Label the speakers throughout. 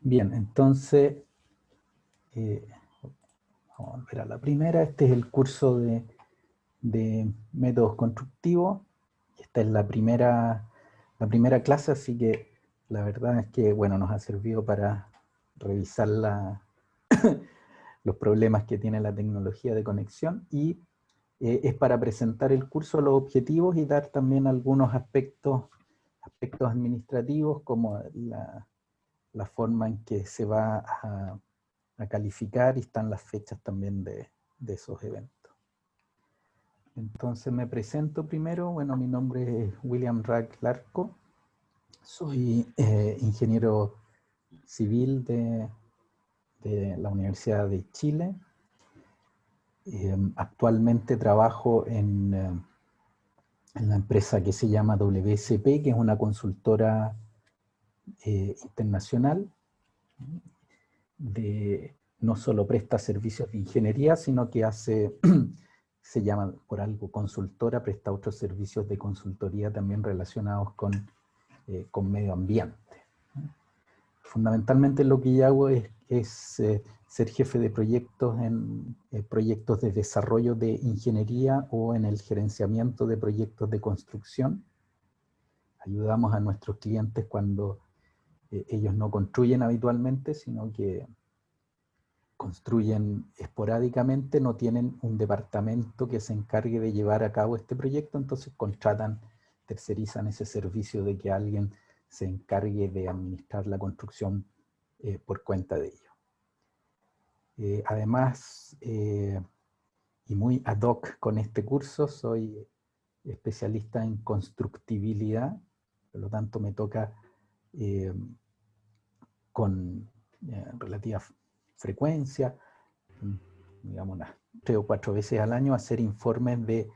Speaker 1: Bien, entonces, eh, vamos a volver a la primera. Este es el curso de métodos constructivos. Esta es la primera clase, así que la verdad es que, bueno, nos ha servido para revisar los problemas que tiene la tecnología de conexión y es para presentar el curso, los objetivos y dar también algunos aspectos administrativos como la forma en que se va a calificar y están las fechas también de esos eventos. Entonces me presento primero. Bueno, mi nombre es William Rack Larco. Soy ingeniero civil de la Universidad de Chile. Actualmente trabajo en la empresa que se llama WSP, que es una consultora internacional. No solo presta servicios de ingeniería, sino que hace, se llama por algo consultora, presta otros servicios de consultoría también relacionados con medio ambiente. Fundamentalmente lo que yo hago es ser jefe de proyectos en proyectos de desarrollo de ingeniería o en el gerenciamiento de proyectos de construcción. Ayudamos a nuestros clientes cuando ellos no construyen habitualmente, sino que construyen esporádicamente, no tienen un departamento que se encargue de llevar a cabo este proyecto, entonces contratan, tercerizan ese servicio de que alguien se encargue de administrar la construcción por cuenta de ello. Además, y muy ad hoc con este curso, soy especialista en constructibilidad, por lo tanto me toca con relativa frecuencia, digamos unas 3 o 4 veces al año, hacer informes de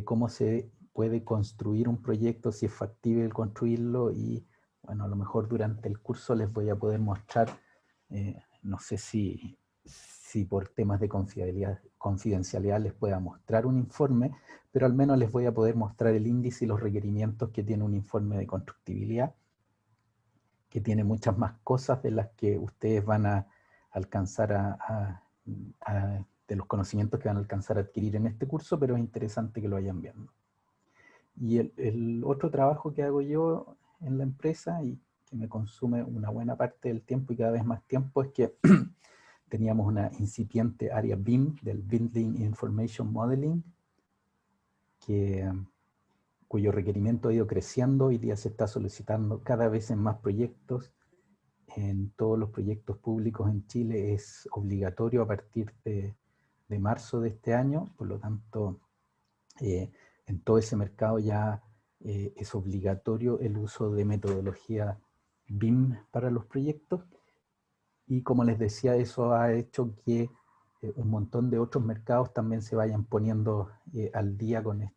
Speaker 1: cómo se puede construir un proyecto, si es factible construirlo y bueno, a lo mejor durante el curso les voy a poder mostrar, no sé si por temas de confidencialidad les pueda mostrar un informe, pero al menos les voy a poder mostrar el índice y los requerimientos que tiene un informe de constructibilidad, que tiene muchas más cosas de las que ustedes van a alcanzar de los conocimientos que van a alcanzar a adquirir en este curso, pero es interesante que lo vayan viendo. Y el otro trabajo que hago yo en la empresa y que me consume una buena parte del tiempo y cada vez más tiempo es que teníamos una incipiente área BIM, del Building Information Modeling, cuyo requerimiento ha ido creciendo. Hoy día se está solicitando cada vez en más proyectos. En todos los proyectos públicos en Chile es obligatorio a partir de marzo de este año, por lo tanto, en todo ese mercado ya es obligatorio el uso de metodología BIM para los proyectos. Y como les decía, eso ha hecho que un montón de otros mercados también se vayan poniendo al día con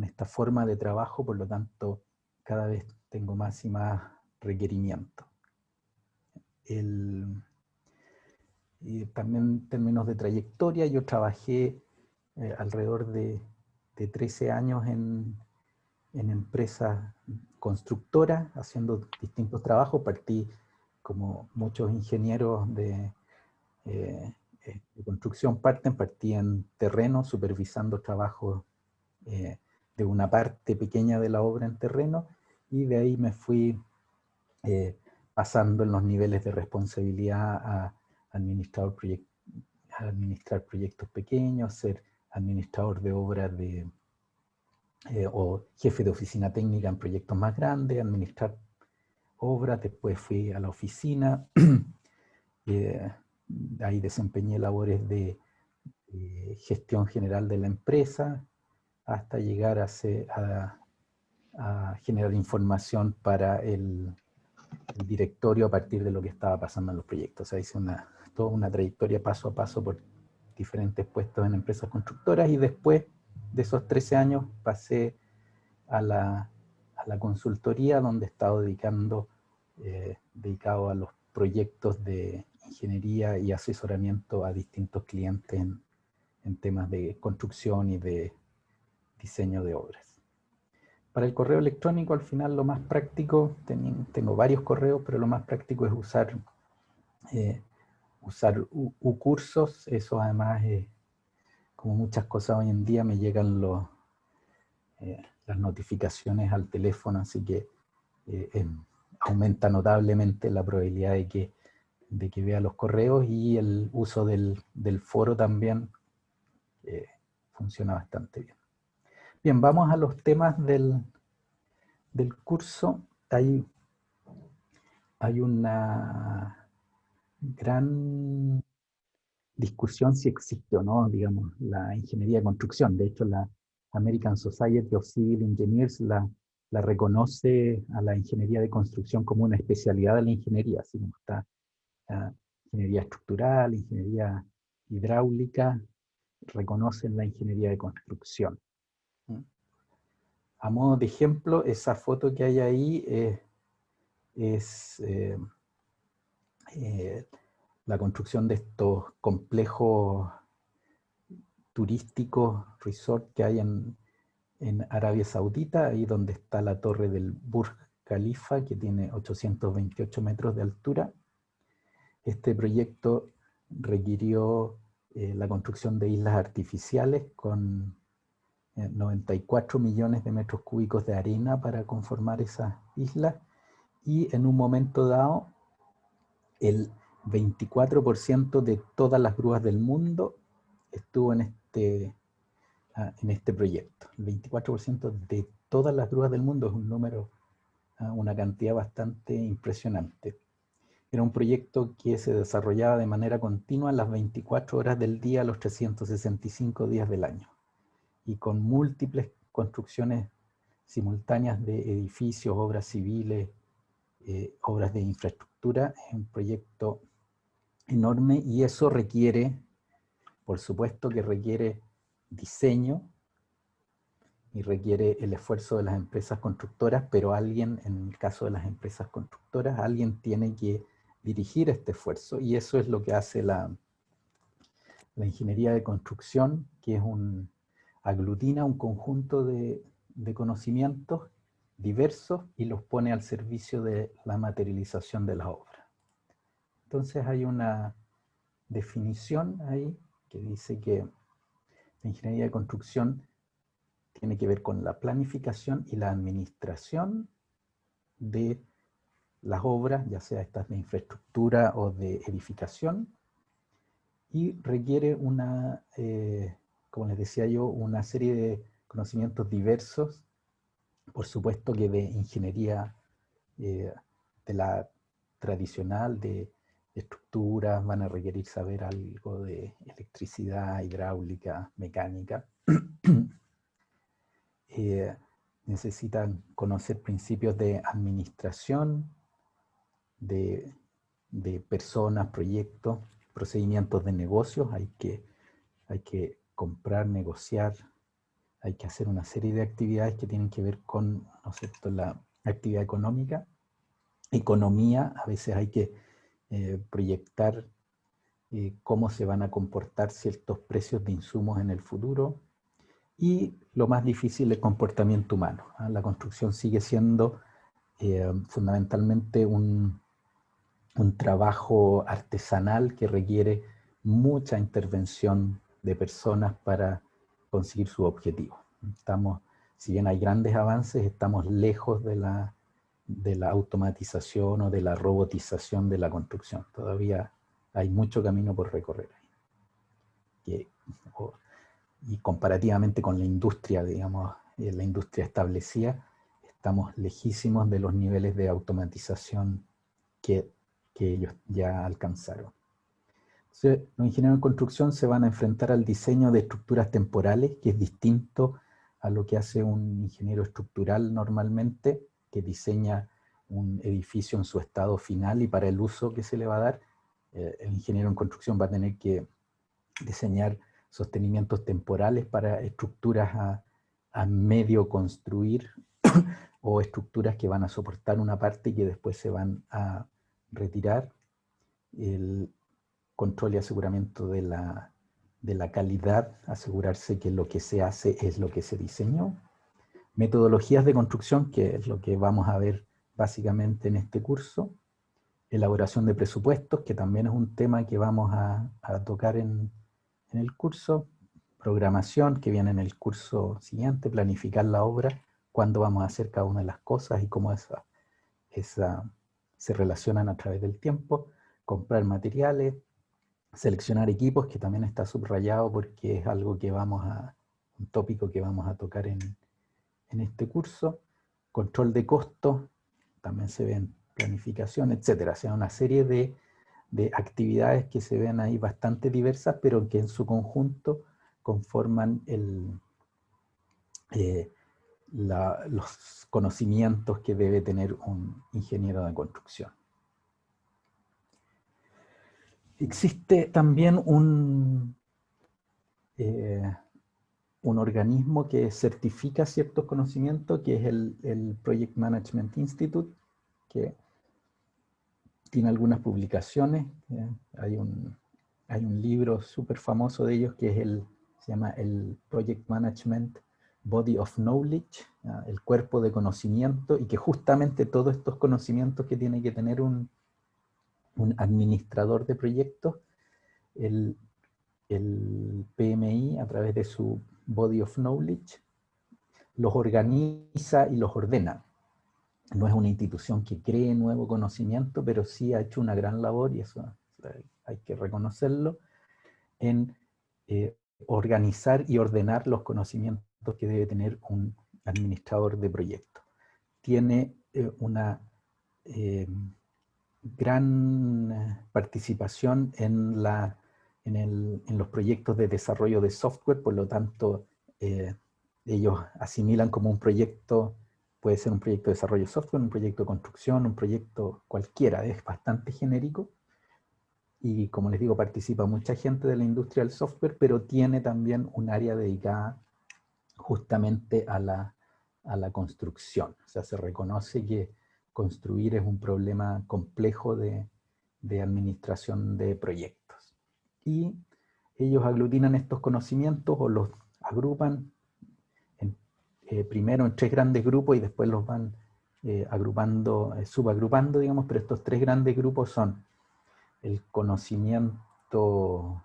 Speaker 1: esta forma de trabajo, por lo tanto, cada vez tengo más y más requerimientos. También en términos de trayectoria, yo trabajé alrededor de 13 años en empresas constructoras, haciendo distintos trabajos. Partí como muchos ingenieros de construcción partí en terreno, supervisando trabajos de una parte pequeña de la obra en terreno, y de ahí me fui pasando en los niveles de responsabilidad a administrar proyectos pequeños, ser administrador de obras o jefe de oficina técnica en proyectos más grandes, administrar obras. Después fui a la oficina, ahí desempeñé labores de gestión general de la empresa, hasta llegar a generar información para el directorio a partir de lo que estaba pasando en los proyectos. O sea, hice toda una trayectoria paso a paso por diferentes puestos en empresas constructoras, y después de esos 13 años pasé a la consultoría, donde he estado dedicado a los proyectos de ingeniería y asesoramiento a distintos clientes en temas de construcción y de diseño de obras. Para el correo electrónico, al final, lo más práctico, tengo varios correos, pero lo más práctico es usar uCursos. Eso además, como muchas cosas hoy en día, me llegan las notificaciones al teléfono, así que aumenta notablemente la probabilidad de que vea los correos, y el uso del foro también funciona bastante bien. Bien, vamos a los temas del curso. Hay una gran discusión si existe o no, digamos, la ingeniería de construcción. De hecho, la American Society of Civil Engineers la reconoce a la ingeniería de construcción como una especialidad de la ingeniería, así como está ingeniería estructural, ingeniería hidráulica, reconocen la ingeniería de construcción. A modo de ejemplo, esa foto que hay ahí es la construcción de estos complejos turísticos, resort que hay en Arabia Saudita, ahí donde está la torre del Burj Khalifa, que tiene 828 metros de altura. Este proyecto requirió la construcción de islas artificiales con 94 millones de metros cúbicos de arena para conformar esas islas, y en un momento dado el 24% de todas las grúas del mundo estuvo en este proyecto. El 24% de todas las grúas del mundo es un número, una cantidad bastante impresionante. Era un proyecto que se desarrollaba de manera continua las 24 horas del día, los 365 días del año, y con múltiples construcciones simultáneas de edificios, obras civiles, obras de infraestructura. Es un proyecto enorme, y eso requiere, por supuesto que requiere diseño y requiere el esfuerzo de las empresas constructoras, pero alguien, en el caso de las empresas constructoras, alguien tiene que dirigir este esfuerzo, y eso es lo que hace la ingeniería de construcción, que es aglutina un conjunto de conocimientos diversos y los pone al servicio de la materialización de la obra. Entonces hay una definición ahí que dice que la ingeniería de construcción tiene que ver con la planificación y la administración de las obras, ya sea estas de infraestructura o de edificación, y requiere como les decía yo, una serie de conocimientos diversos, por supuesto que de ingeniería de la tradicional, de estructuras, van a requerir saber algo de electricidad, hidráulica, mecánica. Necesitan conocer principios de administración, de personas, proyectos, procedimientos de negocios. Hay que comprar, negociar, hay que hacer una serie de actividades que tienen que ver con, ¿no es cierto?, la actividad económica, economía. A veces hay que proyectar cómo se van a comportar ciertos precios de insumos en el futuro. Y lo más difícil, el comportamiento humano. La construcción sigue siendo fundamentalmente un trabajo artesanal que requiere mucha intervención de personas para conseguir su objetivo. Si bien hay grandes avances, estamos lejos de la automatización o de la robotización de la construcción. Todavía hay mucho camino por recorrer. Y comparativamente con la industria, digamos, la industria establecida, estamos lejísimos de los niveles de automatización que ellos ya alcanzaron. Entonces, los ingenieros en construcción se van a enfrentar al diseño de estructuras temporales, que es distinto a lo que hace un ingeniero estructural normalmente, que diseña un edificio en su estado final y para el uso que se le va a dar. El ingeniero en construcción va a tener que diseñar sostenimientos temporales para estructuras a medio construir o estructuras que van a soportar una parte y que después se van a retirar. El control y aseguramiento de la calidad, asegurarse que lo que se hace es lo que se diseñó. Metodologías de construcción, que es lo que vamos a ver básicamente en este curso. Elaboración de presupuestos, que también es un tema que vamos a tocar en el curso. Programación, que viene en el curso siguiente, planificar la obra, cuándo vamos a hacer cada una de las cosas y cómo se relacionan a través del tiempo. Comprar materiales, seleccionar equipos, que también está subrayado porque es algo que un tópico que vamos a tocar en este curso. Control de costos, también se ve en planificación, etcétera. O sea, una serie de actividades que se ven ahí bastante diversas, pero que en su conjunto conforman los conocimientos que debe tener un ingeniero de construcción. Existe también un organismo que certifica ciertos conocimientos, que es el Project Management Institute, que tiene algunas publicaciones. Hay un libro súper famoso de ellos que se llama el Project Management Body of Knowledge, el cuerpo de conocimiento, y que justamente todos estos conocimientos que tiene que tener un administrador de proyectos, el PMI, a través de su Body of Knowledge, los organiza y los ordena. No es una institución que cree nuevo conocimiento, pero sí ha hecho una gran labor, y eso hay que reconocerlo, en organizar y ordenar los conocimientos que debe tener un administrador de proyectos. Tiene una gran participación en los proyectos de desarrollo de software, por lo tanto, ellos asimilan como un proyecto, puede ser un proyecto de desarrollo de software, un proyecto de construcción, un proyecto cualquiera, es bastante genérico. Y como les digo, participa mucha gente de la industria del software, pero tiene también un área dedicada justamente a la construcción. O sea, se reconoce que construir es un problema complejo de administración de proyectos. Y ellos aglutinan estos conocimientos o los agrupan primero en 3 grandes grupos y después los van subagrupando, digamos, pero estos 3 grandes grupos son el conocimiento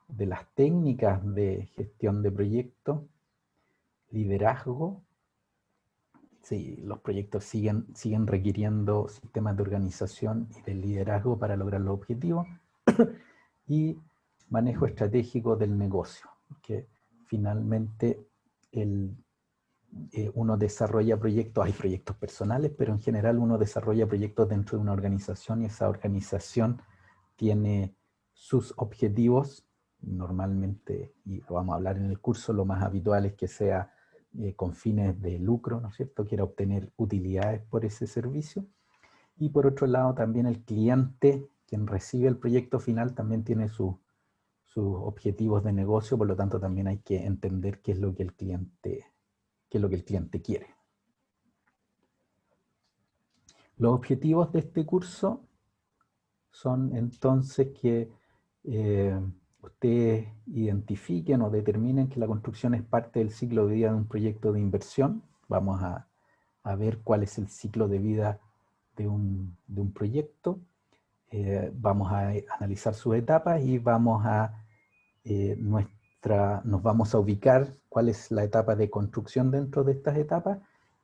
Speaker 1: de las técnicas de gestión de proyectos, liderazgo. Sí, los proyectos siguen requiriendo sistemas de organización y de liderazgo para lograr los objetivos. Y manejo estratégico del negocio, que finalmente uno desarrolla proyectos, hay proyectos personales, pero en general uno desarrolla proyectos dentro de una organización, y esa organización tiene sus objetivos, normalmente, y lo vamos a hablar en el curso, lo más habitual es que sea con fines de lucro, ¿no es cierto?, quiera obtener utilidades por ese servicio. Y por otro lado, también el cliente, quien recibe el proyecto final, también tiene sus objetivos de negocio, por lo tanto también hay que entender qué es lo que el cliente quiere. Los objetivos de este curso son entonces que ustedes identifiquen o determinen que la construcción es parte del ciclo de vida de un proyecto de inversión. Vamos a ver cuál es el ciclo de vida de un proyecto. Vamos a analizar sus etapas y nos vamos a ubicar cuál es la etapa de construcción dentro de estas etapas,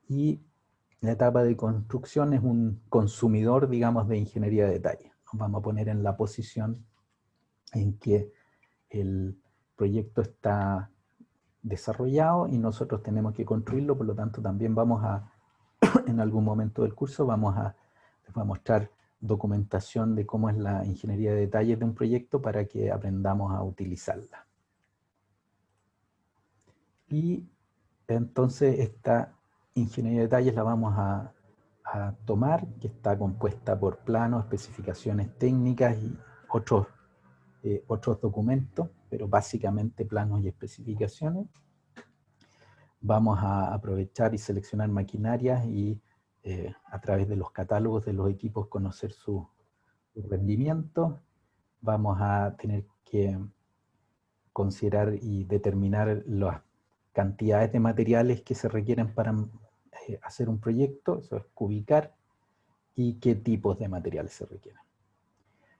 Speaker 1: y la etapa de construcción es un consumidor, digamos, de ingeniería de detalle. Nos vamos a poner en la posición en que el proyecto está desarrollado y nosotros tenemos que construirlo, por lo tanto también en algún momento del curso les voy a mostrar documentación de cómo es la ingeniería de detalles de un proyecto para que aprendamos a utilizarla. Y entonces esta ingeniería de detalles la vamos a tomar, que está compuesta por planos, especificaciones técnicas y otros documentos, pero básicamente planos y especificaciones. Vamos a aprovechar y seleccionar maquinarias y a través de los catálogos de los equipos conocer su rendimiento. Vamos a tener que considerar y determinar cantidades de materiales que se requieren para hacer un proyecto, eso es cubicar, y qué tipos de materiales se requieren.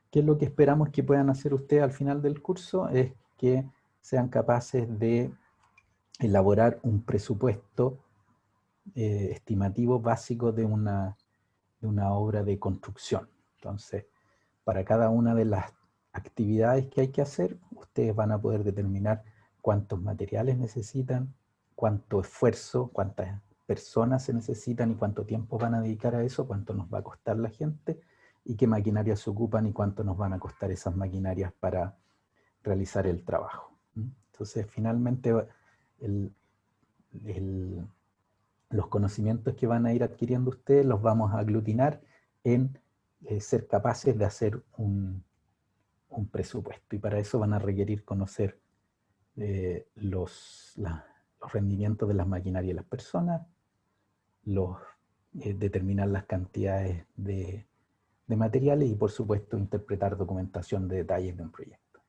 Speaker 1: ¿Qué es lo que esperamos que puedan hacer ustedes al final del curso? Es que sean capaces de elaborar un presupuesto estimativo básico de una obra de construcción. Entonces, para cada una de las actividades que hay que hacer, ustedes van a poder determinar cuántos materiales necesitan, cuánto esfuerzo, cuántas personas se necesitan y cuánto tiempo van a dedicar a eso, cuánto nos va a costar la gente y qué maquinarias se ocupan y cuánto nos van a costar esas maquinarias para realizar el trabajo. Entonces, finalmente, los conocimientos que van a ir adquiriendo ustedes los vamos a aglutinar en ser capaces de hacer un presupuesto. Y para eso van a requerir conocer los rendimientos de las maquinarias y las personas, determinar las cantidades de materiales y, por supuesto, interpretar documentación de detalles de un proyecto.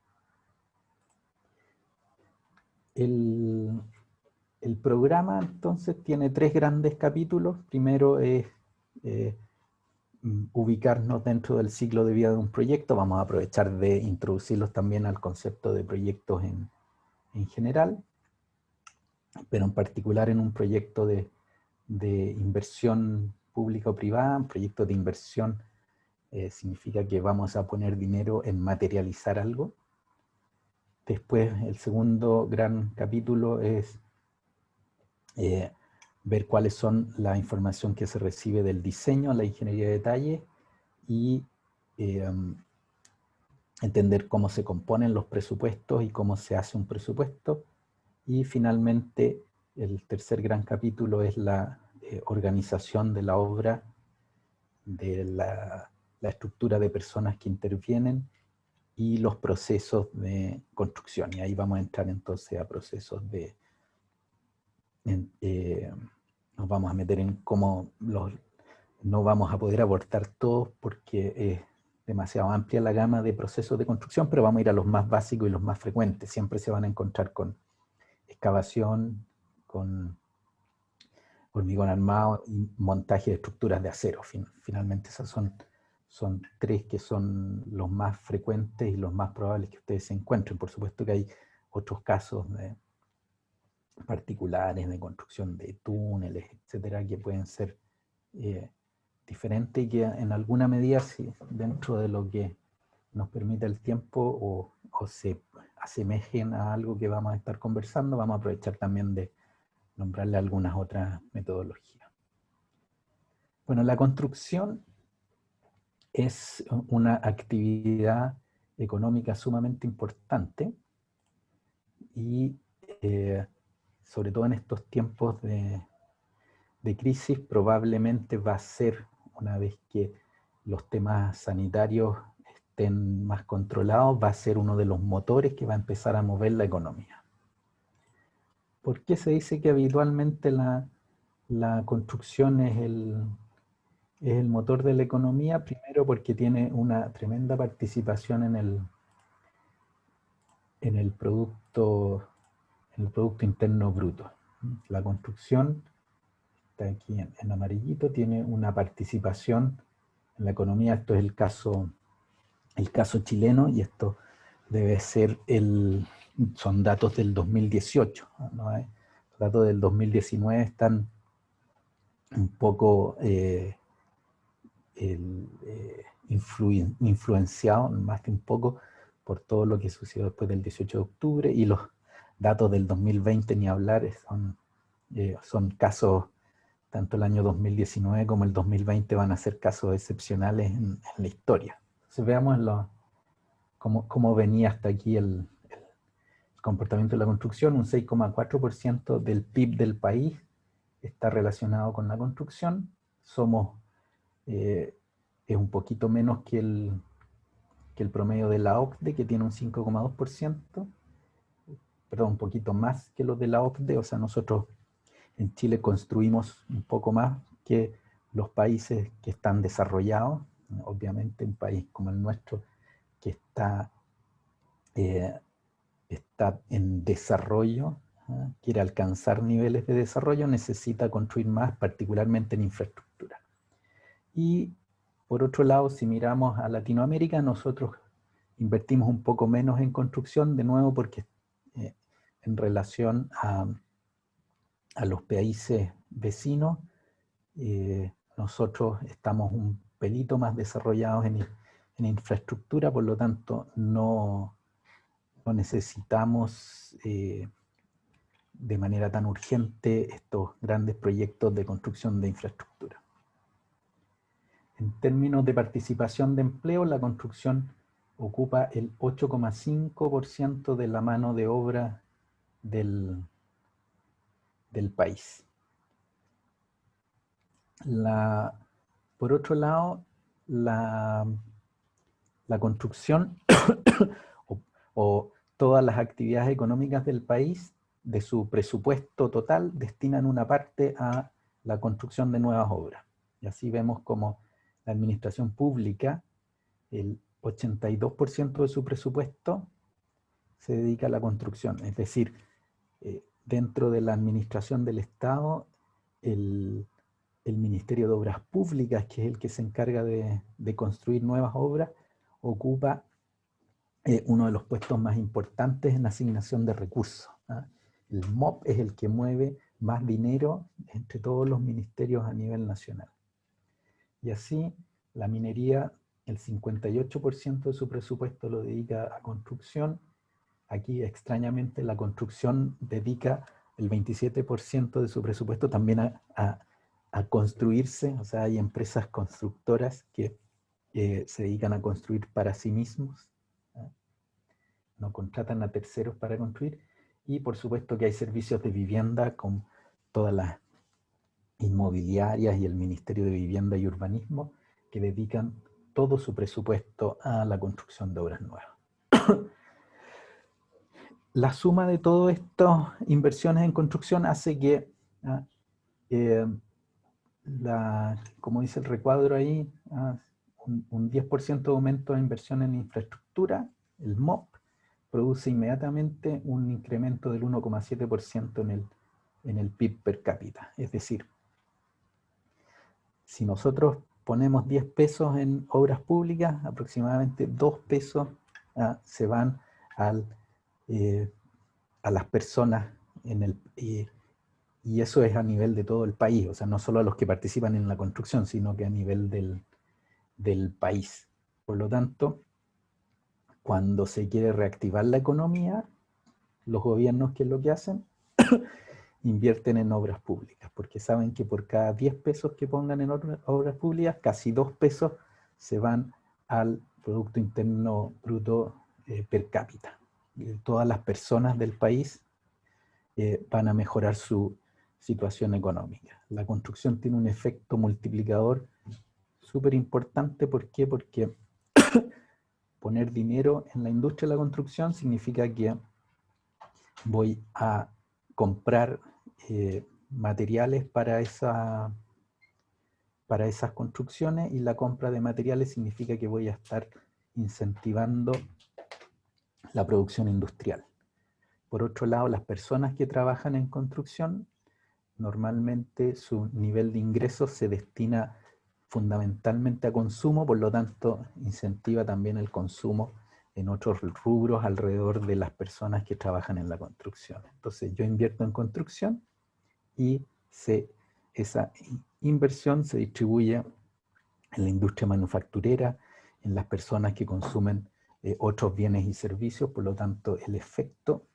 Speaker 1: El programa, entonces, tiene 3 grandes capítulos. Primero es ubicarnos dentro del ciclo de vida de un proyecto. Vamos a aprovechar de introducirlos también al concepto de proyectos en general, pero en particular en un proyecto de inversión pública o privada. Un proyecto de inversión significa que vamos a poner dinero en materializar algo. Después, el segundo gran capítulo es ver cuáles son la información que se recibe del diseño, la ingeniería de detalle y entender cómo se componen los presupuestos y cómo se hace un presupuesto. Y finalmente, el tercer gran capítulo es la organización de la obra, de la estructura de personas que intervienen y los procesos de construcción. Y ahí vamos a entrar entonces a procesos de... nos vamos a meter en cómo no vamos a poder abordar todos porque es demasiado amplia la gama de procesos de construcción, pero vamos a ir a los más básicos y los más frecuentes. Siempre se van a encontrar con excavación, con hormigón armado y montaje de estructuras de acero. Finalmente esos son 3 que son los más frecuentes y los más probables que ustedes se encuentren. Por supuesto que hay otros casos particulares de construcción de túneles, etcétera, que pueden ser diferentes y que en alguna medida, si dentro de lo que nos permite el tiempo o se asemejen a algo que vamos a estar conversando, vamos a aprovechar también de nombrarle algunas otras metodologías. Bueno, la construcción es una actividad económica sumamente importante y sobre todo en estos tiempos de crisis probablemente va a ser, una vez que los temas sanitarios estén más controlados, va a ser uno de los motores que va a empezar a mover la economía. ¿Por qué se dice que habitualmente la construcción es el motor de la economía? Primero porque tiene una tremenda participación en el Producto Interno Bruto. La construcción, está aquí en amarillito, tiene una participación en la economía. Esto es el caso chileno y esto debe ser son datos del 2018, ¿no? Los datos del 2019 están un poco influenciados, más que un poco, por todo lo que sucedió después del 18 de octubre, y los datos del 2020 ni hablar, son casos, tanto el año 2019 como el 2020 van a ser casos excepcionales en la historia. Entonces veamos cómo venía hasta aquí el comportamiento de la construcción. Un 6,4% del PIB del país está relacionado con la construcción. Es un poquito menos que el promedio de la OCDE, que tiene un 5,2%. Perdón, un poquito más que los de la OCDE. O sea, nosotros en Chile construimos un poco más que los países que están desarrollados. Obviamente un país como el nuestro, que está en desarrollo, quiere alcanzar niveles de desarrollo, necesita construir más, particularmente en infraestructura. Y por otro lado, si miramos a Latinoamérica, nosotros invertimos un poco menos en construcción, de nuevo porque en relación a los países vecinos, nosotros estamos un pelito más desarrollados en infraestructura, por lo tanto no necesitamos de manera tan urgente estos grandes proyectos de construcción de infraestructura. En términos de participación de empleo, la construcción ocupa el 8,5% de la mano de obra del país. Por otro lado, la construcción o todas las actividades económicas del país, de su presupuesto total, destinan una parte a la construcción de nuevas obras. Y así vemos como la administración pública, el 82% de su presupuesto se dedica a la construcción. Es decir, dentro de la administración del Estado, el Ministerio de Obras Públicas, que es el que se encarga de construir nuevas obras, ocupa uno de los puestos más importantes en asignación de recursos. El MOP es el que mueve más dinero entre todos los ministerios a nivel nacional. Y así, la minería, el 58% de su presupuesto lo dedica a construcción. Aquí, extrañamente, la construcción dedica el 27% de su presupuesto también a construirse. O sea, hay empresas constructoras que se dedican a construir para sí mismos. No contratan a terceros para construir. Y por supuesto que hay servicios de vivienda con todas las inmobiliarias y el Ministerio de Vivienda y Urbanismo que dedican todo su presupuesto a la construcción de obras nuevas. La suma de todas estas inversiones en construcción hace que, como dice el recuadro ahí, un 10% de aumento de inversión en infraestructura, el MOP, produce inmediatamente un incremento del 1,7% en el PIB per cápita. Es decir, si nosotros ponemos 10 pesos en obras públicas, aproximadamente 2 pesos se van a las personas y eso es a nivel de todo el país, o sea, no solo a los que participan en la construcción, sino que a nivel del país. Por lo tanto, cuando se quiere reactivar la economía, los gobiernos, ¿qué es lo que hacen? Invierten en obras públicas, porque saben que por cada 10 pesos que pongan en obras públicas, casi 2 pesos se van al Producto Interno Bruto per cápita. Todas las personas del país van a mejorar su situación económica. La construcción tiene un efecto multiplicador súper importante. ¿Por qué? Porque poner dinero en la industria de la construcción significa que voy a comprar materiales para esas construcciones, y la compra de materiales significa que voy a estar incentivando la producción industrial. Por otro lado, las personas que trabajan en construcción, normalmente su nivel de ingresos se destina fundamentalmente a consumo, por lo tanto incentiva también el consumo en otros rubros alrededor de las personas que trabajan en la construcción. Entonces yo invierto en construcción y esa inversión se distribuye en la industria manufacturera, en las personas que consumen otros bienes y servicios. Por lo tanto, el efecto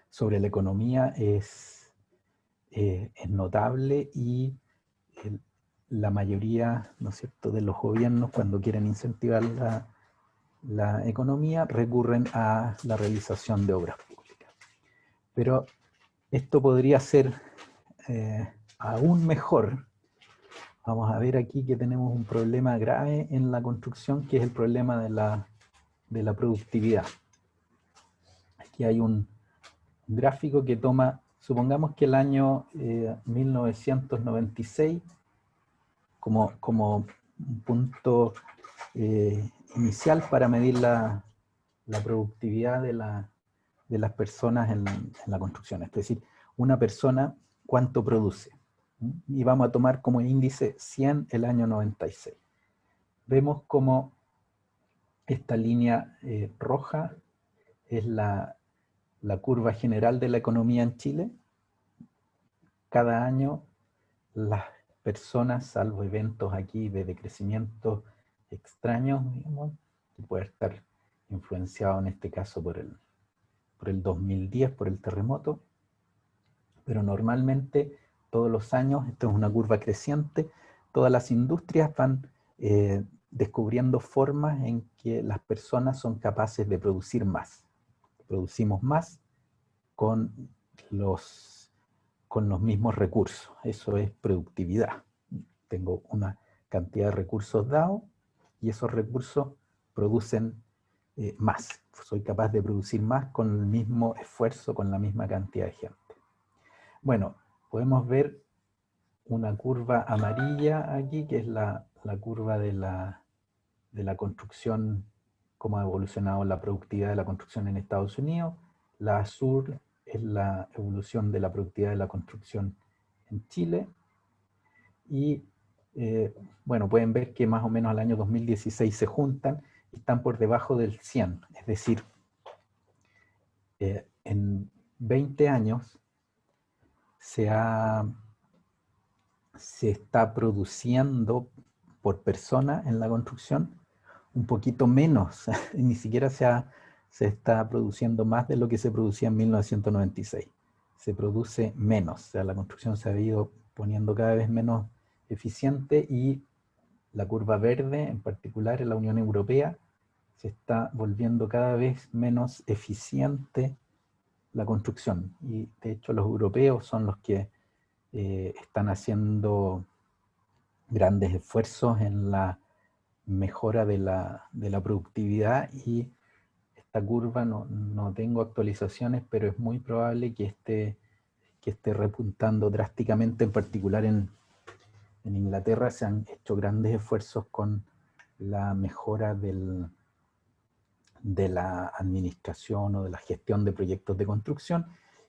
Speaker 1: sobre la economía es notable, y la mayoría, ¿no es cierto?, de los gobiernos, cuando quieren incentivar la economía, recurren a la realización de obras públicas. Pero esto podría ser aún mejor. Vamos a ver aquí que tenemos un problema grave en la construcción, que es el problema de la productividad. Aquí hay un gráfico que toma, supongamos que el año 1996, como un punto inicial para medir la productividad de de las personas en la construcción. Es decir, una persona, ¿cuánto produce? Y vamos a tomar como índice 100 el año 96. Vemos como esta línea roja es la curva general de la economía en Chile. Cada año las personas, salvo eventos aquí de decrecimiento extraños, digamos, que puede estar influenciado en este caso por el 2010, por el terremoto, pero normalmente todos los años, esto es una curva creciente, todas las industrias van descubriendo formas en que las personas son capaces de producir más. Producimos más con los mismos recursos. Eso es productividad. Tengo una cantidad de recursos dados y esos recursos producen más. Soy capaz de producir más con el mismo esfuerzo, con la misma cantidad de gente. Bueno, podemos ver una curva amarilla aquí, que es la curva de la construcción, cómo ha evolucionado la productividad de la construcción en Estados Unidos. La azul es la evolución de la productividad de la construcción en Chile. Y bueno, pueden ver que más o menos al año 2016 se juntan y están por debajo del 100. Es decir, en 20 años se está produciendo por persona en la construcción un poquito menos, ni siquiera se está produciendo más de lo que se producía en 1996. Se produce menos, o sea, la construcción se ha ido poniendo cada vez menos eficiente y la curva verde, en particular en la Unión Europea, se está volviendo cada vez menos eficiente la construcción. Y de hecho los europeos son los que están haciendo grandes esfuerzos en la mejora de la productividad, y esta curva no tengo actualizaciones, pero es muy probable que esté repuntando drásticamente. En particular en Inglaterra se han hecho grandes esfuerzos con la mejora de la administración o de la gestión de proyectos de construcción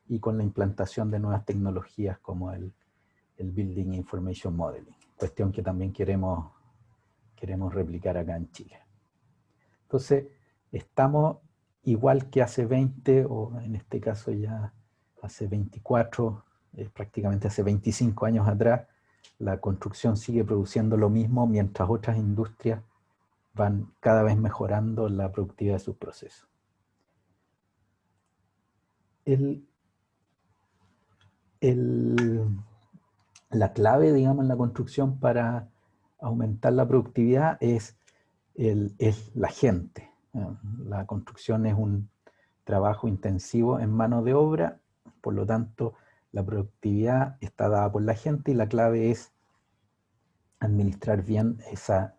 Speaker 1: y con la implantación de nuevas tecnologías como el Building Information Modeling, cuestión que también queremos replicar acá en Chile. Entonces, estamos igual que hace 20, o en este caso ya hace 24, prácticamente hace 25 años atrás. La construcción sigue produciendo lo mismo mientras otras industrias van cada vez mejorando la productividad de sus procesos. La clave, digamos, en la construcción para aumentar la productividad es la gente. La construcción es un trabajo intensivo en mano de obra, por lo tanto la productividad está dada por la gente y la clave es administrar bien esa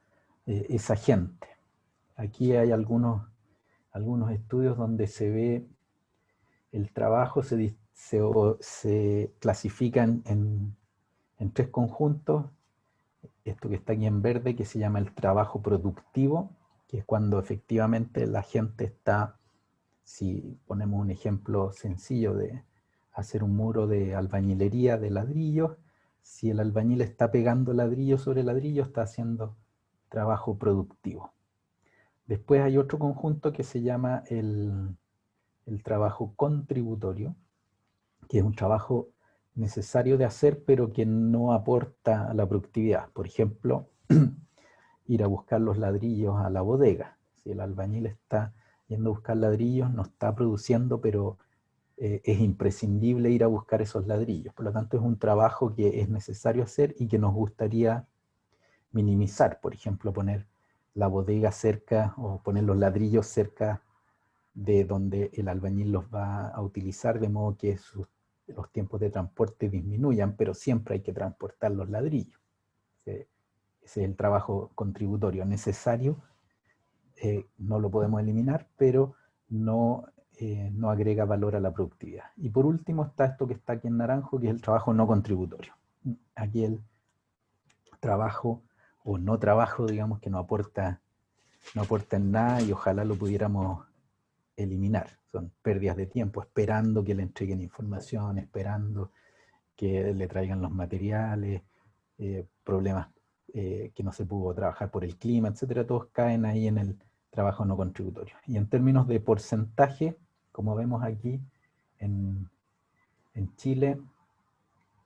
Speaker 1: gente. Aquí hay algunos estudios donde se ve el trabajo, se clasifican en 3 conjuntos. Esto que está aquí en verde, que se llama el trabajo productivo, que es cuando efectivamente la gente está, si ponemos un ejemplo sencillo de hacer un muro de albañilería de ladrillos, si el albañil está pegando ladrillo sobre ladrillo, está haciendo trabajo productivo. Después hay otro conjunto que se llama el trabajo contributorio, que es un trabajo necesario de hacer, pero que no aporta a la productividad. Por ejemplo, ir a buscar los ladrillos a la bodega. Si el albañil está yendo a buscar ladrillos, no está produciendo, pero es imprescindible ir a buscar esos ladrillos. Por lo tanto, es un trabajo que es necesario hacer y que nos gustaría minimizar. Por ejemplo, poner la bodega cerca o poner los ladrillos cerca de donde el albañil los va a utilizar, de modo que los tiempos de transporte disminuyan, pero siempre hay que transportar los ladrillos. Ese es el trabajo contributorio necesario. No lo podemos eliminar, pero no agrega valor a la productividad. Y por último está esto que está aquí en naranjo, que es el trabajo no contributorio. Aquí el trabajo o no trabajo, digamos, que no aporta en nada, y ojalá lo pudiéramos eliminar. Son pérdidas de tiempo, esperando que le entreguen información, esperando que le traigan los materiales, problemas que no se pudo trabajar por el clima, etcétera, todos caen ahí en el trabajo no contributorio. Y en términos de porcentaje, como vemos aquí en Chile,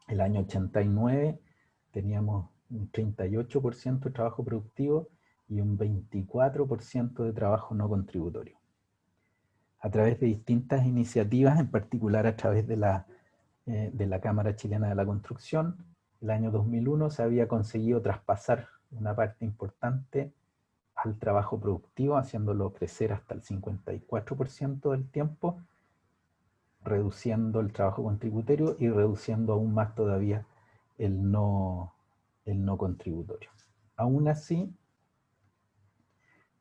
Speaker 1: el año 89 teníamos un 38% de trabajo productivo y un 24% de trabajo no contributorio. A través de distintas iniciativas, en particular a través de la Cámara Chilena de la Construcción, el año 2001 se había conseguido traspasar una parte importante al trabajo productivo, haciéndolo crecer hasta el 54% del tiempo, reduciendo el trabajo contributorio y reduciendo aún más todavía el no contributorio. Aún así,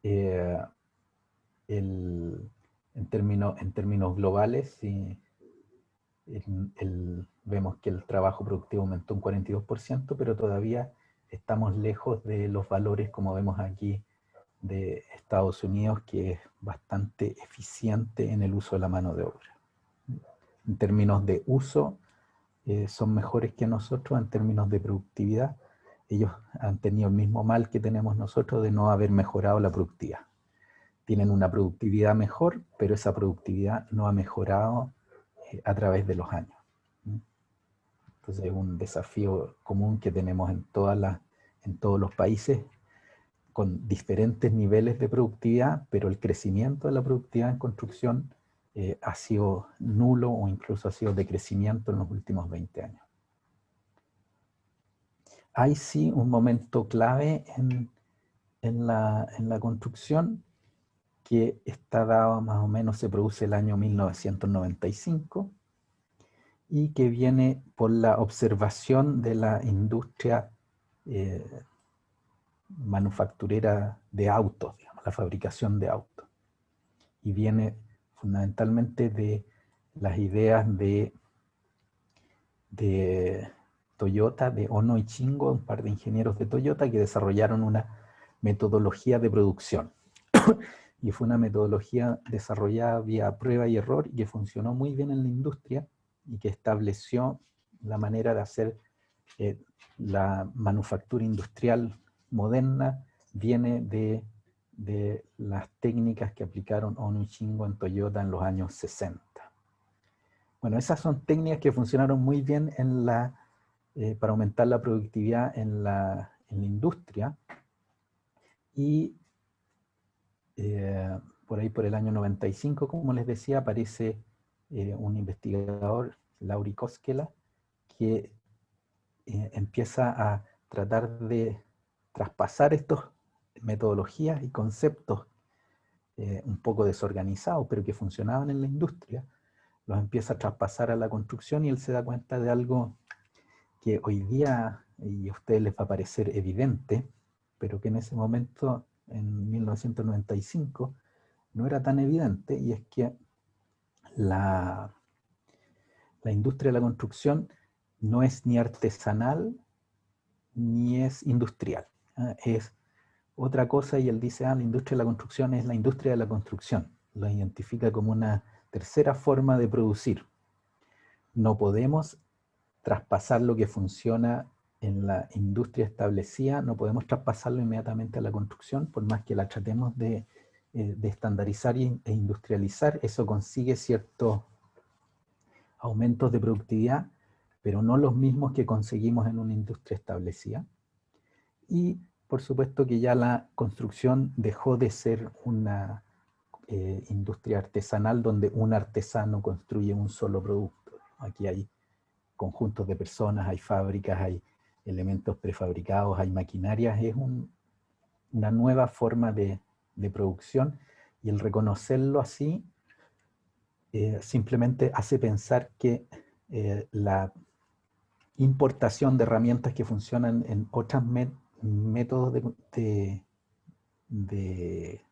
Speaker 1: en términos globales, sí, vemos que el trabajo productivo aumentó un 42%, pero todavía estamos lejos de los valores, como vemos aquí, de Estados Unidos, que es bastante eficiente en el uso de la mano de obra. En términos de uso, son mejores que nosotros. En términos de productividad, ellos han tenido el mismo mal que tenemos nosotros de no haber mejorado la productividad. Tienen una productividad mejor, pero esa productividad no ha mejorado a través de los años. Entonces es un desafío común que tenemos en todos los países, con diferentes niveles de productividad, pero el crecimiento de la productividad en construcción ha sido nulo o incluso ha sido de crecimiento en los últimos 20 años. Hay sí un momento clave en la construcción que está dado más o menos, se produce el año 1995 y que viene por la observación de la industria manufacturera de autos, digamos, la fabricación de autos. Y viene fundamentalmente de las ideas de Toyota, de Ono y Shingo, un par de ingenieros de Toyota que desarrollaron una metodología de producción. Y fue una metodología desarrollada vía prueba y error y que funcionó muy bien en la industria y que estableció la manera de hacer la manufactura industrial moderna. Viene de las técnicas que aplicaron Ono y Shingo en Toyota en los años 60. Bueno, esas son técnicas que funcionaron muy bien para aumentar la productividad en la industria. Y por ahí por el año 95, como les decía, aparece un investigador, Lauri Koskela, que empieza a tratar de traspasar estas metodologías y conceptos un poco desorganizados, pero que funcionaban en la industria, los empieza a traspasar a la construcción y él se da cuenta de algo que hoy día, y a ustedes les va a parecer evidente, pero que en ese momento, en 1995, no era tan evidente, y es que la industria de la construcción no es ni artesanal ni es industrial. Es otra cosa, y él dice, la industria de la construcción es la industria de la construcción. Lo identifica como una tercera forma de producir. No podemos traspasar lo que funciona en la industria establecida, no podemos traspasarlo inmediatamente a la construcción, por más que la tratemos de estandarizar e industrializar. Eso consigue ciertos aumentos de productividad, pero no los mismos que conseguimos en una industria establecida. Y por supuesto que ya la construcción dejó de ser una industria artesanal donde un artesano construye un solo producto. Aquí hay conjuntos de personas, hay fábricas, hay elementos prefabricados, hay maquinarias. Es una nueva forma de producción, y el reconocerlo así simplemente hace pensar que la importación de herramientas que funcionan en otros métodos de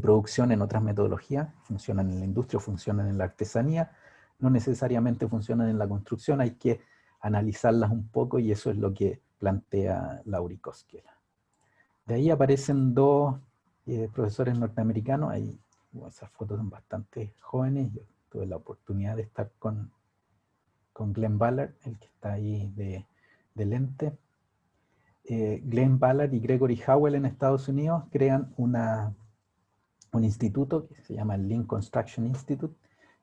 Speaker 1: producción, en otras metodologías, funcionan en la industria, funcionan en la artesanía, no necesariamente funcionan en la construcción. Hay que analizarlas un poco, y eso es lo que plantea Lauri Koskela. De ahí aparecen dos profesores norteamericanos, ahí esas fotos son bastante jóvenes. Yo tuve la oportunidad de estar con Glenn Ballard, el que está ahí de lente. Glenn Ballard y Gregory Howell en Estados Unidos crean un instituto que se llama el Lean Construction Institute,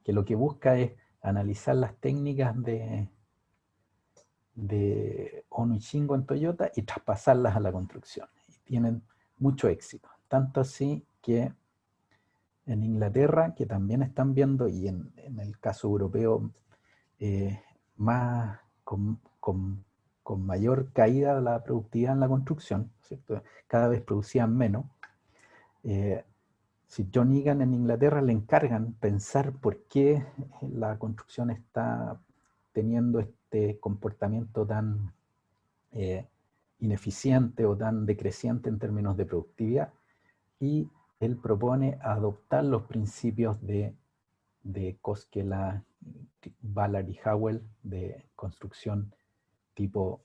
Speaker 1: que lo que busca es analizar las técnicas de Ono y Shingo en Toyota y traspasarlas a la construcción. Y tienen mucho éxito. Tanto así que en Inglaterra, que también están viendo, y en el caso europeo, más con mayor caída de la productividad en la construcción, ¿cierto? Cada vez producían menos. Si John Egan en Inglaterra le encargan pensar por qué la construcción está teniendo este comportamiento tan ineficiente o tan decreciente en términos de productividad, y él propone adoptar los principios de Koskela, Ballard y Howell de construcción tipo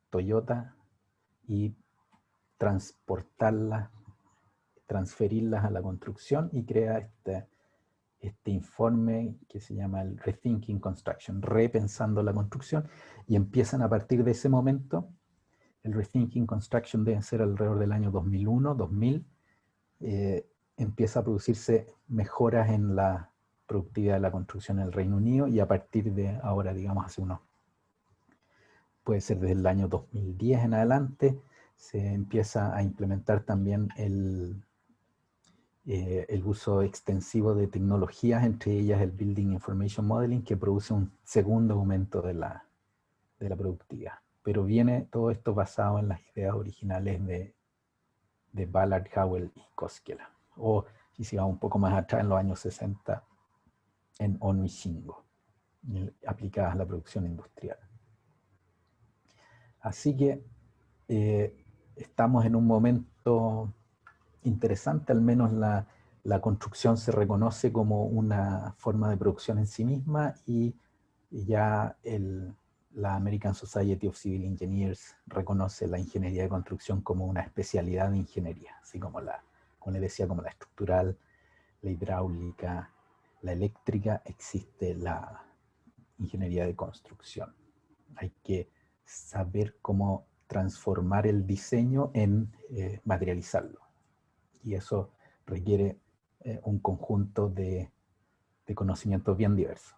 Speaker 1: Toyota y transferirlas a la construcción, y crea este informe que se llama el Rethinking Construction, repensando la construcción, y empiezan a partir de ese momento. El Rethinking Construction debe ser alrededor del año 2001, 2000, empieza a producirse mejoras en la productividad de la construcción en el Reino Unido, y a partir de ahora, digamos, puede ser desde el año 2010 en adelante, se empieza a implementar también el uso extensivo de tecnologías, entre ellas el Building Information Modeling, que produce un segundo aumento de la productividad. Pero viene todo esto basado en las ideas originales de Ballard, Howell y Koskela. O, si vamos un poco más atrás, en los años 60, en Ono y Shingo, aplicadas a la producción industrial. Así que estamos en un momento interesante, al menos la construcción se reconoce como una forma de producción en sí misma, y ya la American Society of Civil Engineers reconoce la ingeniería de construcción como una especialidad de ingeniería, así como les decía, como la estructural, la hidráulica, la eléctrica, existe la ingeniería de construcción. Hay que saber cómo transformar el diseño en materializarlo. Y eso requiere un conjunto de conocimientos bien diversos.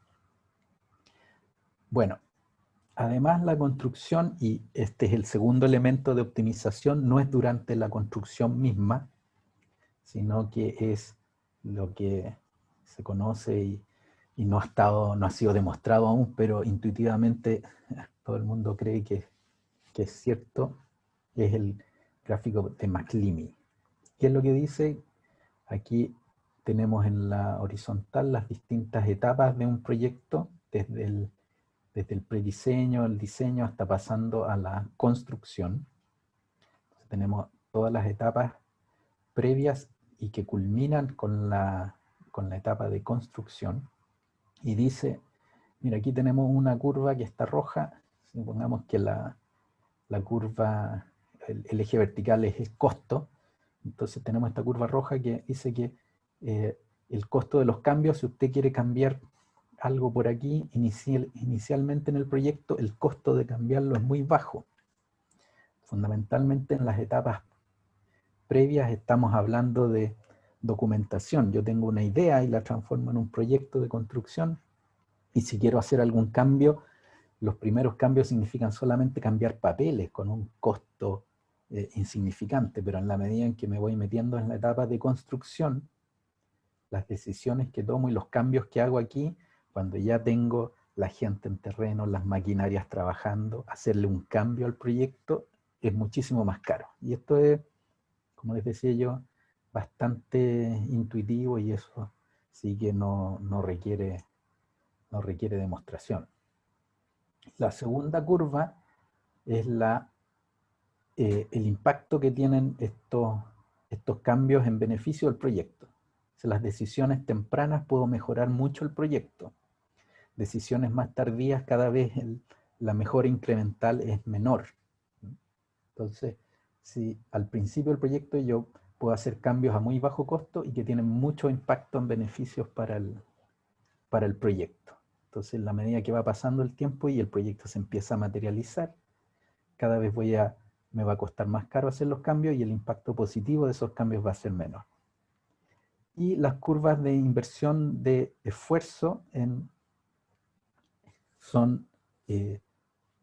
Speaker 1: Bueno, además la construcción, y este es el segundo elemento de optimización, no es durante la construcción misma, sino que es lo que se conoce y no ha sido demostrado aún, pero intuitivamente todo el mundo cree que es cierto, es el gráfico de McLeamy. ¿Qué es lo que dice? Aquí tenemos en la horizontal las distintas etapas de un proyecto, desde el prediseño, el diseño, hasta pasando a la construcción. Entonces, tenemos todas las etapas previas y que culminan con la etapa de construcción. Y dice, mira, aquí tenemos una curva que está roja. Supongamos que la curva, el eje vertical es el costo. Entonces tenemos esta curva roja que dice que el costo de los cambios, si usted quiere cambiar algo por aquí, inicialmente en el proyecto, el costo de cambiarlo es muy bajo. Fundamentalmente en las etapas previas estamos hablando de documentación. Yo tengo una idea y la transformo en un proyecto de construcción, y si quiero hacer algún cambio, los primeros cambios significan solamente cambiar papeles con un costo insignificante, pero en la medida en que me voy metiendo en la etapa de construcción, las decisiones que tomo y los cambios que hago aquí, cuando ya tengo la gente en terreno, las maquinarias trabajando, hacerle un cambio al proyecto es muchísimo más caro. Y esto es, como les decía yo, bastante intuitivo, y eso sí que no requiere demostración. La segunda curva es el impacto que tienen estos cambios en beneficio del proyecto. Si las decisiones tempranas puedo mejorar mucho el proyecto. Decisiones más tardías, cada vez la mejora incremental es menor. Entonces, si al principio del proyecto yo puedo hacer cambios a muy bajo costo y que tienen mucho impacto en beneficios para el proyecto. Entonces, en la medida que va pasando el tiempo y el proyecto se empieza a materializar, cada vez me va a costar más caro hacer los cambios y el impacto positivo de esos cambios va a ser menor. Y las curvas de inversión de esfuerzo son,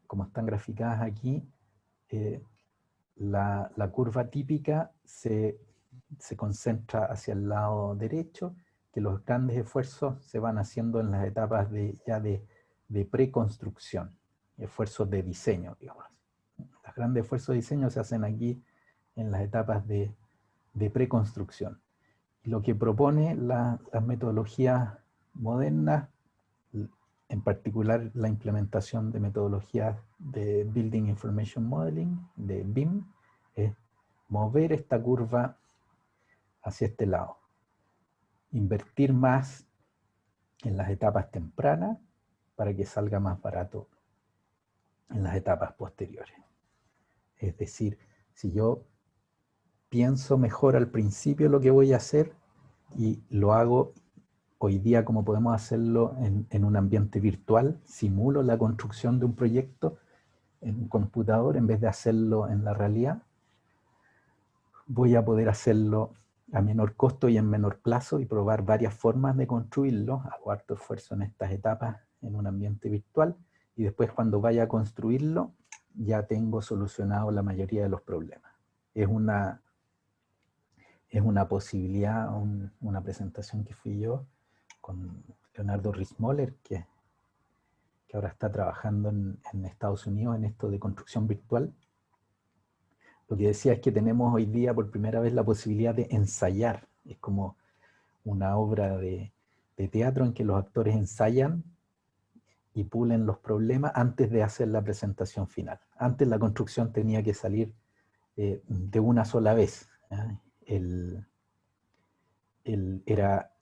Speaker 1: como están graficadas aquí, la curva típica se concentra hacia el lado derecho, que los grandes esfuerzos se van haciendo en las etapas de preconstrucción, esfuerzos de diseño, digamos. Los grandes esfuerzos de diseño se hacen aquí en las etapas de preconstrucción. Y lo que propone las metodologías modernas, en particular la implementación de metodologías de Building Information Modeling, de BIM, es mover esta curva hacia este lado. Invertir más en las etapas tempranas para que salga más barato en las etapas posteriores. Es decir, si yo pienso mejor al principio lo que voy a hacer y lo hago hoy día como podemos hacerlo en un ambiente virtual, simulo la construcción de un proyecto en un computador en vez de hacerlo en la realidad, voy a poder hacerlo a menor costo y en menor plazo y probar varias formas de construirlo. Hago harto esfuerzo en estas etapas en un ambiente virtual y después cuando vaya a construirlo ya tengo solucionado la mayoría de los problemas. Es una posibilidad, una presentación que fui yo con Leonardo Riesmoller, que ahora está trabajando en Estados Unidos en esto de construcción virtual. Lo que decía es que tenemos hoy día por primera vez la posibilidad de ensayar. Es como una obra de teatro en que los actores ensayan y pulen los problemas antes de hacer la presentación final. Antes la construcción tenía que salir de una sola vez.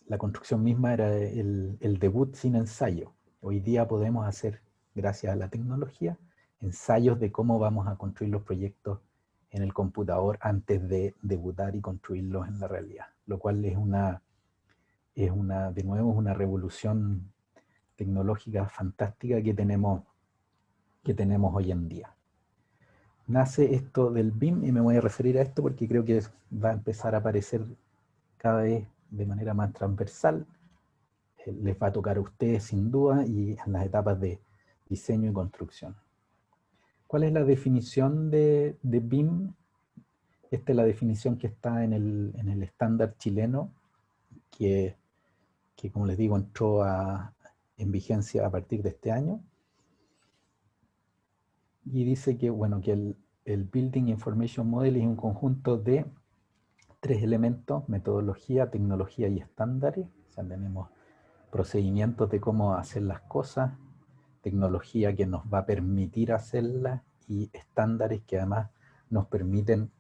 Speaker 1: La construcción misma era el debut sin ensayo. Hoy día podemos hacer, gracias a la tecnología, ensayos de cómo vamos a construir los proyectos en el computador antes de debutar y construirlos en la realidad. Lo cual de nuevo, es una revolución tecnológica fantástica que tenemos hoy en día. Nace esto del BIM y me voy a referir a esto porque creo que va a empezar a aparecer cada vez de manera más transversal. Les va a tocar a ustedes sin duda y en las etapas de diseño y construcción. ¿Cuál es la definición de BIM? Esta es la definición que está en el estándar chileno que como les digo entró en vigencia a partir de este año. Y dice que, bueno, que el Building Information Model es un conjunto de 3 elementos: metodología, tecnología y estándares. O sea, tenemos procedimientos de cómo hacer las cosas, tecnología que nos va a permitir hacerlas y estándares que además nos permiten,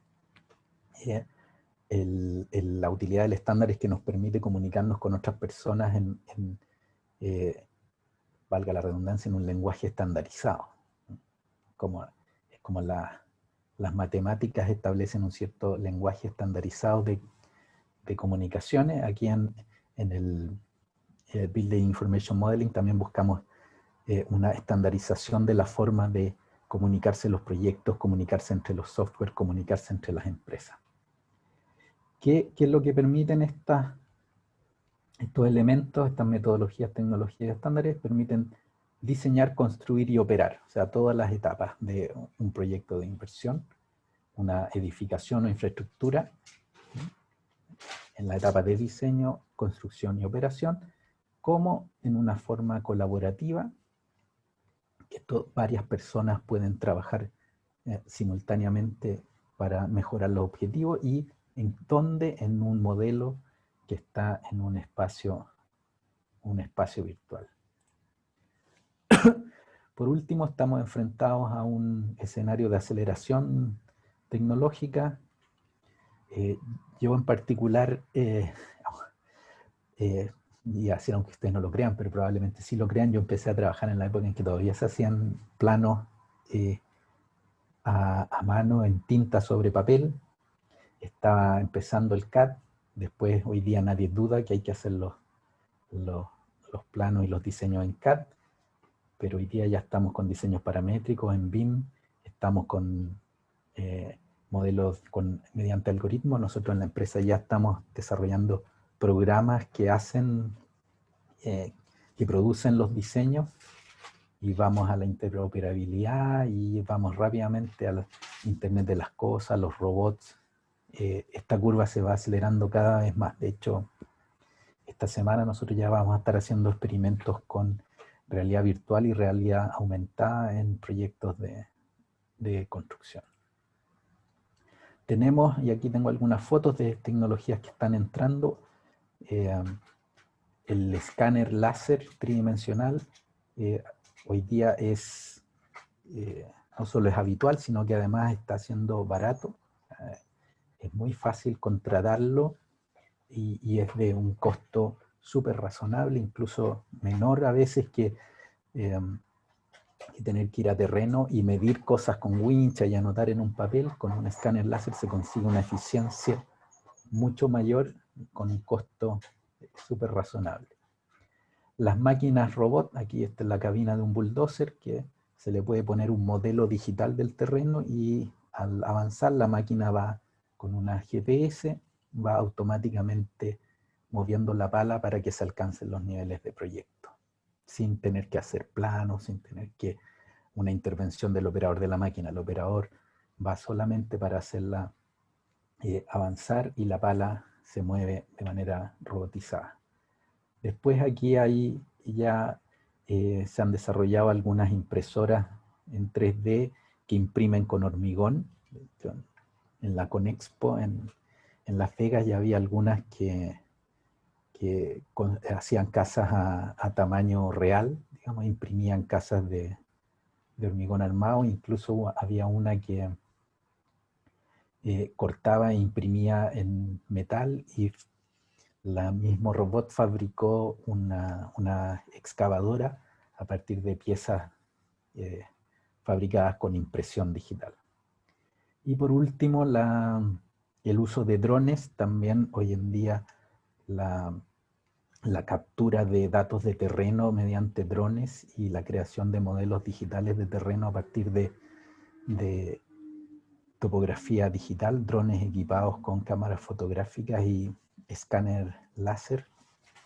Speaker 1: la utilidad del estándar es que nos permite comunicarnos con otras personas valga la redundancia, en un lenguaje estandarizado. Es como las matemáticas establecen un cierto lenguaje estandarizado de comunicaciones. Aquí en el Building Information Modeling también buscamos una estandarización de la forma de comunicarse los proyectos, comunicarse entre los software, comunicarse entre las empresas. ¿Qué es lo que permiten estos elementos, estas metodologías, tecnologías y estándares? Permiten diseñar, construir y operar, o sea, todas las etapas de un proyecto de inversión, una edificación o infraestructura, en la etapa de diseño, construcción y operación, como en una forma colaborativa, que varias personas pueden trabajar simultáneamente para mejorar los objetivos y en un modelo que está en un espacio virtual. Por último, estamos enfrentados a un escenario de aceleración tecnológica. Yo en particular, y así aunque ustedes no lo crean, pero probablemente sí lo crean, yo empecé a trabajar en la época en que todavía se hacían planos a mano en tinta sobre papel. estaba empezando el CAD, después hoy día nadie duda que hay que hacer los planos y los diseños en CAD, pero hoy día ya estamos con diseños paramétricos en BIM, estamos con modelos mediante algoritmos. Nosotros en la empresa ya estamos desarrollando programas que hacen, que producen los diseños, y vamos a la interoperabilidad y vamos rápidamente al Internet de las cosas, los robots. Esta curva se va acelerando cada vez más. De hecho, esta semana nosotros ya vamos a estar haciendo experimentos con realidad virtual y realidad aumentada en proyectos de construcción. Tenemos, y aquí tengo algunas fotos de tecnologías que están entrando, el escáner láser tridimensional. Hoy día no solo es habitual, sino que además está siendo barato. Es muy fácil contratarlo y es de un costo súper razonable, incluso menor a veces que tener que ir a terreno y medir cosas con wincha y anotar en un papel. Con un escáner láser se consigue una eficiencia mucho mayor con un costo súper razonable. Las máquinas robot, aquí está la cabina de un bulldozer, que se le puede poner un modelo digital del terreno y al avanzar la máquina va con una GPS, va automáticamente moviendo la pala para que se alcancen los niveles de proyecto, sin tener que hacer planos, sin tener que una intervención del operador de la máquina. El operador va solamente para hacerla avanzar y la pala se mueve de manera robotizada. Después aquí ya se han desarrollado algunas impresoras en 3D que imprimen con hormigón. En la Conexpo, en Las Vegas, ya había algunas que hacían casas a tamaño real, digamos, imprimían casas de hormigón armado. Incluso había una que cortaba e imprimía en metal, y el mismo robot fabricó una excavadora a partir de piezas fabricadas con impresión digital. Y por último, el uso de drones. También hoy en día la captura de datos de terreno mediante drones y la creación de modelos digitales de terreno a partir de topografía digital, drones equipados con cámaras fotográficas y escáner láser,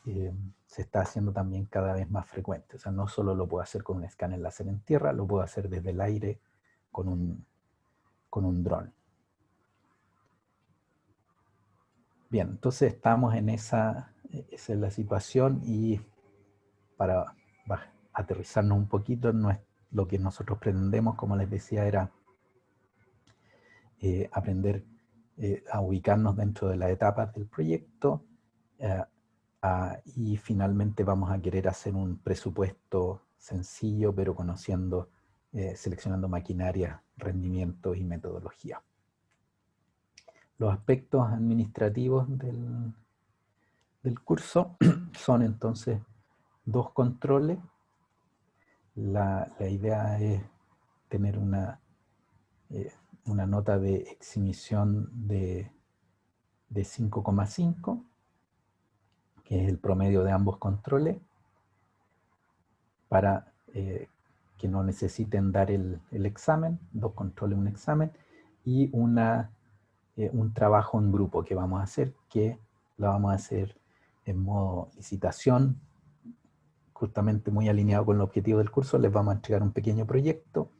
Speaker 1: se está haciendo también cada vez más frecuente. O sea, no solo lo puedo hacer con un escáner láser en tierra, lo puedo hacer desde el aire con un dron. Bien, entonces estamos en esa es la situación, y para aterrizarnos un poquito, lo que nosotros pretendemos, como les decía, era aprender a ubicarnos dentro de las etapas del proyecto, y finalmente vamos a querer hacer un presupuesto sencillo, pero seleccionando maquinaria, rendimiento y metodología. Los aspectos administrativos del curso son entonces 2 controles. La idea es tener una nota de exhibición de 5,5, que es el promedio de ambos controles, para que no necesiten dar el examen. 2 controles, un examen, y un trabajo en grupo que vamos a hacer, que lo vamos a hacer en modo licitación, justamente muy alineado con el objetivo del curso. Les vamos a entregar un pequeño proyecto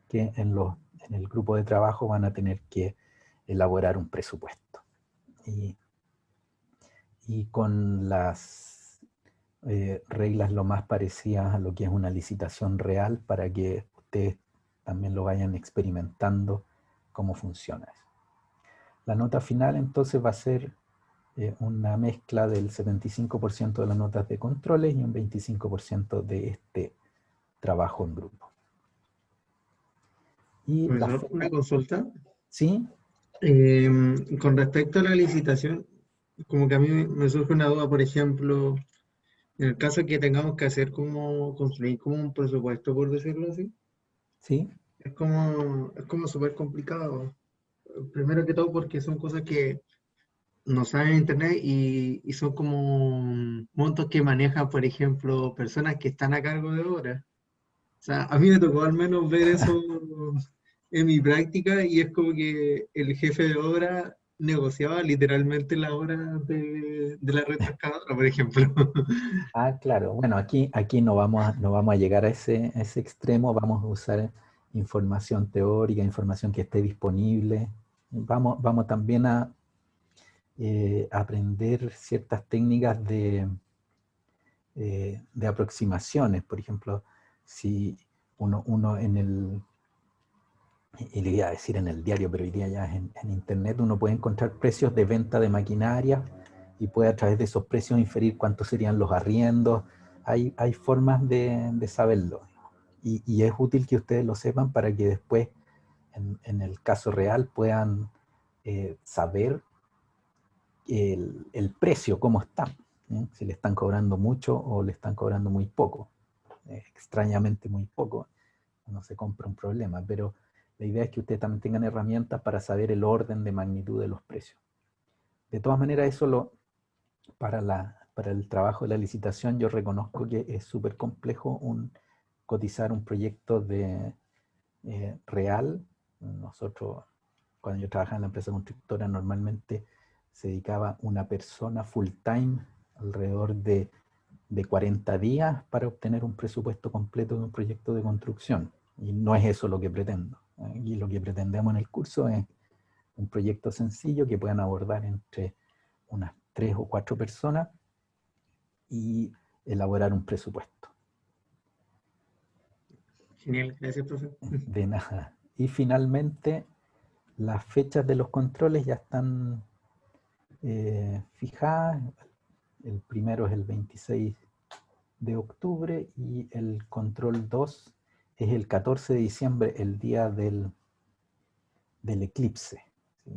Speaker 1: que en el grupo de trabajo van a tener que elaborar un presupuesto. Y con las reglas lo más parecidas a lo que es una licitación real, para que ustedes también lo vayan experimentando cómo funciona eso. La nota final entonces va a ser una mezcla del 75% de las notas de controles y un 25% de este trabajo en grupo. Y
Speaker 2: una consulta.
Speaker 1: ¿Sí?
Speaker 2: Con respecto a la licitación, como que a mí me surge una duda. Por ejemplo, en el caso que tengamos que construir como un presupuesto, por decirlo así,
Speaker 1: ¿Sí?
Speaker 2: es como súper complicado. primero que todo porque son cosas que no saben en internet y son como montos que manejan, por ejemplo, personas que están a cargo de obras. O sea, a mí me tocó al menos ver eso en mi práctica y es como que el jefe de obra negociaba literalmente la hora de la retroexcavadora, por ejemplo.
Speaker 1: Ah, claro. Bueno, aquí no vamos a llegar a ese extremo. Vamos a usar información teórica, información que esté disponible. Vamos también a aprender ciertas técnicas de aproximaciones. Por ejemplo, si uno en el, y le iba a decir en el diario, pero hoy día ya en internet, uno puede encontrar precios de venta de maquinaria y puede a través de esos precios inferir cuántos serían los arriendos. Hay formas de saberlo. Y es útil que ustedes lo sepan para que después, en el caso real, puedan saber el precio, cómo está. ¿Eh? Si le están cobrando mucho o le están cobrando muy poco. Extrañamente muy poco, no se compra un problema, pero la idea es que ustedes también tengan herramientas para saber el orden de magnitud de los precios. De todas maneras, para el trabajo de la licitación, yo reconozco que es súper complejo cotizar un proyecto real. Nosotros, cuando yo trabajaba en la empresa constructora, normalmente se dedicaba una persona full time alrededor de 40 días para obtener un presupuesto completo de un proyecto de construcción. Y no es eso lo que pretendo. Y lo que pretendemos en el curso es un proyecto sencillo que puedan abordar entre unas 3 o 4 personas y elaborar un presupuesto.
Speaker 2: Genial, gracias, profe.
Speaker 1: De nada. Y finalmente, las fechas de los controles ya están fijadas. El primero es el 26 de octubre y el control 2 es el 14 de diciembre, el día del eclipse. ¿Sí?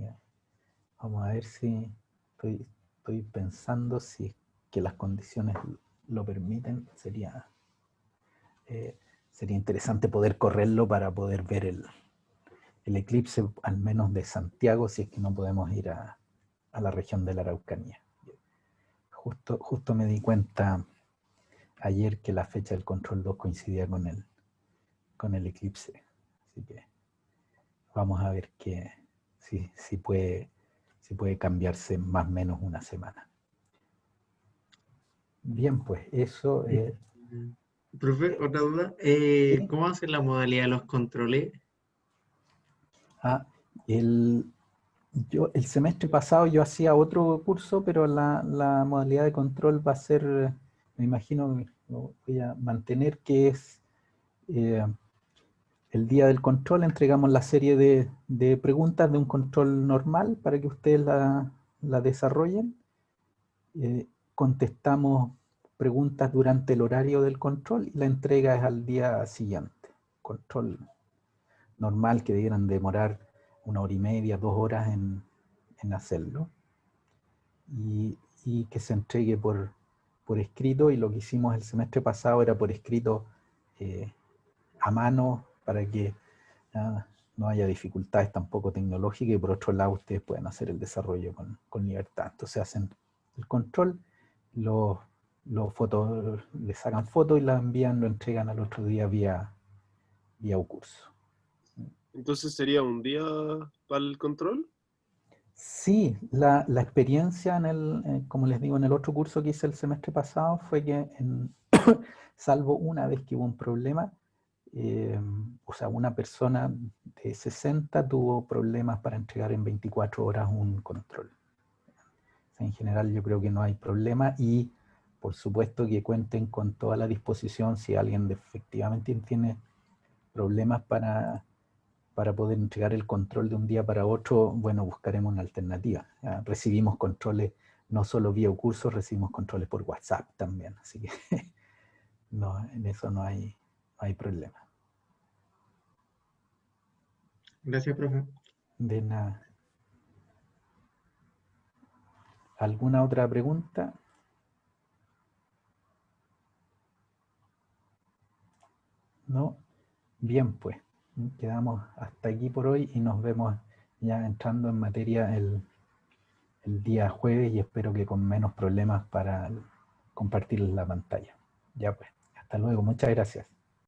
Speaker 1: Vamos a ver si estoy pensando si es que las condiciones lo permiten. Eh, sería interesante poder correrlo para poder ver el eclipse, al menos de Santiago, si es que no podemos ir a la región de la Araucanía. Justo me di cuenta ayer que la fecha del control 2 coincidía con el eclipse. Así que vamos a ver si puede cambiarse más o menos una semana. Bien, pues eso.
Speaker 2: Profe, otra duda.
Speaker 1: ¿Sí?
Speaker 2: ¿Cómo hace la modalidad de los controles?
Speaker 1: Ah, el, el semestre pasado yo hacía otro curso, pero la modalidad de control va a ser, me imagino, lo voy a mantener, que es eh, el día del control. Entregamos la serie de preguntas de un control normal para que ustedes la desarrollen. Contestamos preguntas durante el horario del control y la entrega es al día siguiente. Control normal que debieran demorar 1 hora y media, 2 horas en hacerlo. Y que se entregue por escrito. Y lo que hicimos el semestre pasado era por escrito a mano para que no haya dificultades tampoco tecnológicas, y por otro lado ustedes pueden hacer el desarrollo con libertad. Entonces hacen el control, los fotos, le sacan fotos y la envían, lo entregan al otro día vía curso.
Speaker 3: Entonces sería un día para el control.
Speaker 1: Sí, la experiencia como les digo, en el otro curso que hice el semestre pasado fue que, salvo una vez que hubo un problema, o sea, una persona de 60 tuvo problemas para entregar en 24 horas un control. O sea, en general yo creo que no hay problema, y por supuesto que cuenten con toda la disposición si alguien efectivamente tiene problemas para poder entregar el control de un día para otro. Bueno, buscaremos una alternativa. Recibimos controles no solo vía cursos, recibimos controles por WhatsApp también, así que no, en eso no hay problema.
Speaker 2: Gracias, profe.
Speaker 1: De nada. ¿Alguna otra pregunta? ¿No? Bien, pues, quedamos hasta aquí por hoy y nos vemos ya entrando en materia el día jueves y espero que con menos problemas para compartir la pantalla. Ya pues, hasta luego, muchas gracias.